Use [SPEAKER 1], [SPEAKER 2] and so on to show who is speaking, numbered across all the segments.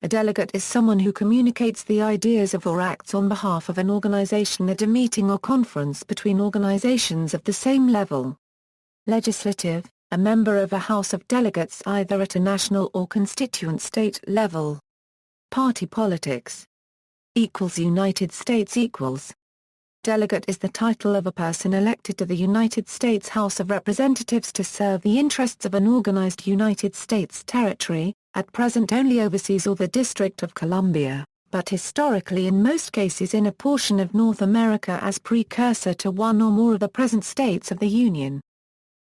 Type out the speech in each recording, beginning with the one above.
[SPEAKER 1] A delegate is someone who communicates the ideas of or acts on behalf of an organization at a meeting or conference between organizations of the same level. Legislative, a member of a House of Delegates either at a national or constituent state level. Party politics. United States equals. Delegate is the title of a person elected to the United States House of Representatives to serve the interests of an organized United States territory, at present only overseas or the District of Columbia, but historically in most cases in a portion of North America as precursor to one or more of the present states of the Union.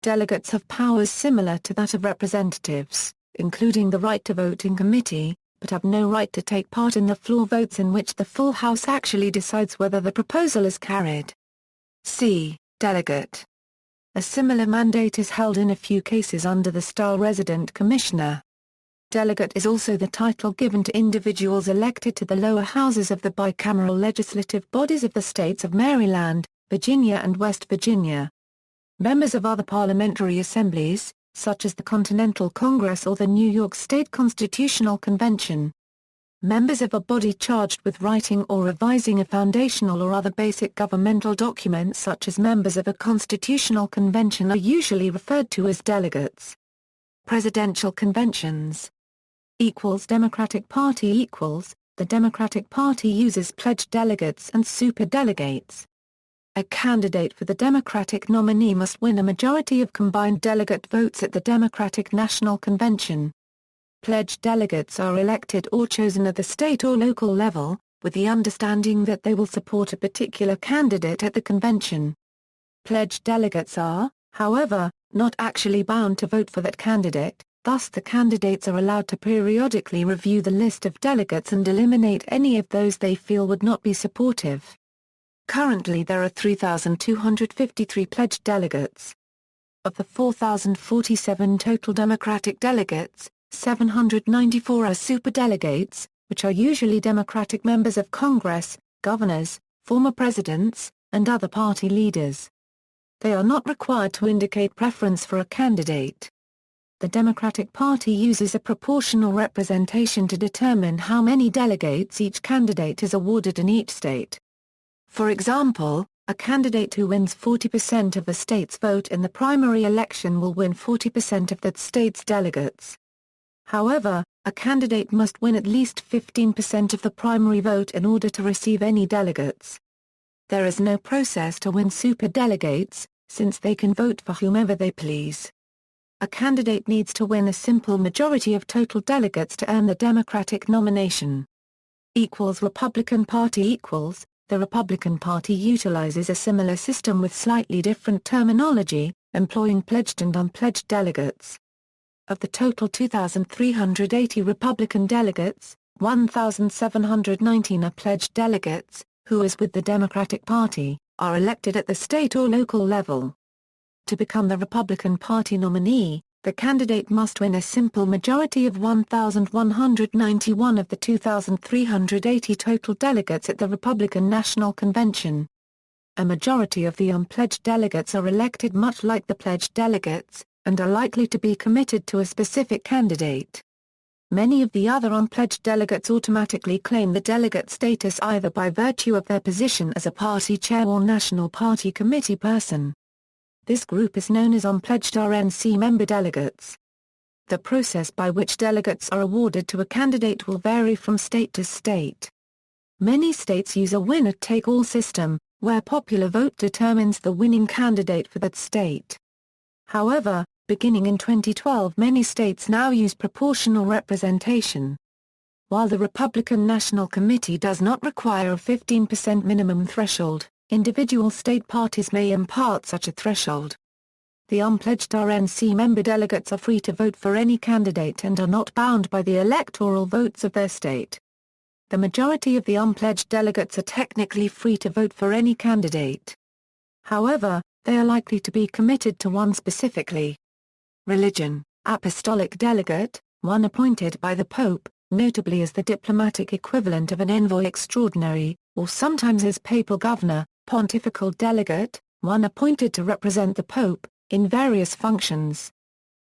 [SPEAKER 1] Delegates have powers similar to that of representatives, including the right to vote in committee, but have no right to take part in the floor votes in which the full House actually decides whether the proposal is carried. C. Delegate. A similar mandate is held in a few cases under the style resident commissioner. Delegate is also the title given to individuals elected to the lower houses of the bicameral legislative bodies of the states of Maryland, Virginia and West Virginia. Members of other parliamentary assemblies, such as the Continental Congress or the New York State Constitutional Convention. Members of a body charged with writing or revising a foundational or other basic governmental document such as members of a constitutional convention are usually referred to as delegates. Presidential conventions. Democratic Party the Democratic Party uses pledged delegates and superdelegates. A candidate for the Democratic nominee must win a majority of combined delegate votes at the Democratic National Convention. Pledged delegates are elected or chosen at the state or local level, with the understanding that they will support a particular candidate at the convention. Pledged delegates are, however, not actually bound to vote for that candidate, thus the candidates are allowed to periodically review the list of delegates and eliminate any of those they feel would not be supportive. Currently there are 3,253 pledged delegates. Of the 4,047 total Democratic delegates, 794 are superdelegates, which are usually Democratic members of Congress, governors, former presidents, and other party leaders. They are not required to indicate preference for a candidate. The Democratic Party uses a proportional representation to determine how many delegates each candidate is awarded in each state. For example, a candidate who wins 40% of the state's vote in the primary election will win 40% of that state's delegates. However, a candidate must win at least 15% of the primary vote in order to receive any delegates. There is no process to win superdelegates, since they can vote for whomever they please. A candidate needs to win a simple majority of total delegates to earn the Democratic nomination. Republican Party The Republican Party utilizes a similar system with slightly different terminology, employing pledged and unpledged delegates. Of the total 2,380 Republican delegates, 1,719 are pledged delegates, who as with the Democratic Party, are elected at the state or local level. To become the Republican Party nominee, the candidate must win a simple majority of 1,191 of the 2,380 total delegates at the Republican National Convention. A majority of the unpledged delegates are elected much like the pledged delegates, and are likely to be committed to a specific candidate. Many of the other unpledged delegates automatically claim the delegate status either by virtue of their position as a party chair or national party committee person. This group is known as unpledged RNC member delegates. The process by which delegates are awarded to a candidate will vary from state to state. Many states use a winner-take-all system, where popular vote determines the winning candidate for that state. However, beginning in 2012 many states now use proportional representation. While the Republican National Committee does not require a 15% minimum threshold, individual state parties may impart such a threshold. The unpledged RNC member delegates are free to vote for any candidate and are not bound by the electoral votes of their state. The majority of the unpledged delegates are technically free to vote for any candidate. However, they are likely to be committed to one specifically. Religion, apostolic delegate, one appointed by the Pope, notably as the diplomatic equivalent of an envoy extraordinary, or sometimes as papal governor, pontifical delegate, one appointed to represent the Pope, in various functions.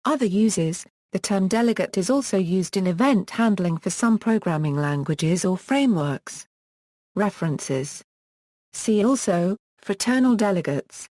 [SPEAKER 1] Other uses, The term delegate is also used in event handling for some programming languages or frameworks. References. See also, fraternal delegates.